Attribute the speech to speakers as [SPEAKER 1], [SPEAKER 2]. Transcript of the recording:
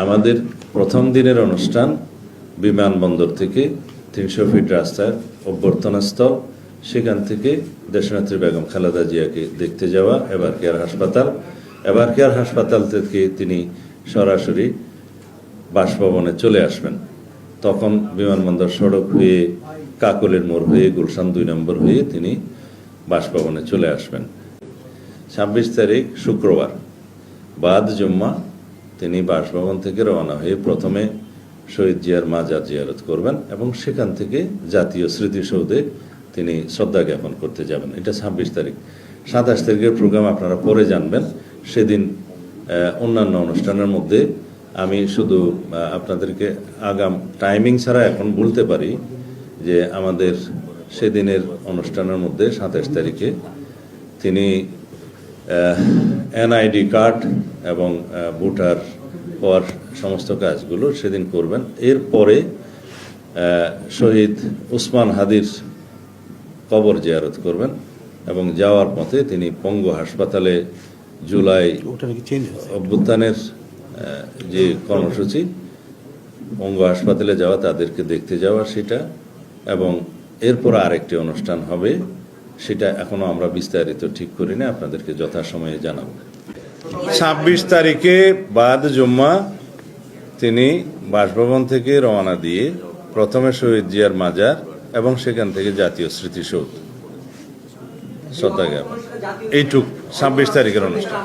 [SPEAKER 1] আমাদের প্রথম দিনের অনুষ্ঠান বিমানবন্দর থেকে ৩০০ ফিট রাস্তার অভ্যর্থনাস্থল, সেখান থেকে দেশনেত্রী বেগম খালেদা জিয়াকে দেখতে যাওয়া এবার কেয়ার হাসপাতাল থেকে তিনি সরাসরি বাসভবনে চলে আসবেন। তখন বিমানবন্দর সড়ক হয়ে কাকলের মোড় হয়ে গুলশান ২ নম্বর হয়ে তিনি বাসভবনে চলে আসবেন। ২৬ তারিখ শুক্রবার বাদ জুম্মা তিনি বাসভবন থেকে রওনা হয়ে প্রথমে শহীদ জিয়ার মাজার জিয়ারত করবেন এবং সেখান থেকে জাতীয় স্মৃতিসৌধে তিনি শ্রদ্ধা জ্ঞাপন করতে যাবেন। এটা ২৬ তারিখ। ২৭ তারিখের প্রোগ্রাম আপনারা পরে জানবেন। সেদিন অন্যান্য অনুষ্ঠানের মধ্যে আমি শুধু আপনাদেরকে আগাম টাইমিং ছাড়া এখন বলতে পারি যে আমাদের সেদিনের অনুষ্ঠানের মধ্যে ২৭ তারিখে তিনি এনআইডি কার্ড এবং ভোটার হওয়ার সমস্ত কাজগুলো সেদিন করবেন। এরপরে শহীদ উসমান হাদির কবর জিয়ারত করবেন এবং যাওয়ার পথে তিনি পঙ্গু হাসপাতালে জুলাই অভ্যুত্থানের যে কর্মসূচি, পঙ্গু হাসপাতালে যাওয়া, তাদেরকে দেখতে যাওয়া সেটা, এবং এরপর আরেকটি অনুষ্ঠান হবে, সেটা এখনো আমরা বিস্তারিত ঠিক করি না, আপনাদেরকে যথাসময়ে জানাবো। ২৬ তারিখে বাদ জুম্মা তিনি বাসভবন থেকে রওনা দিয়ে প্রথমে শহীদ জিয়ার মাজার এবং সেখান থেকে জাতীয় স্মৃতিসৌধ শ্রদ্ধা জ্ঞাপন, এইটুক ২৬ তারিখের অনুষ্ঠান।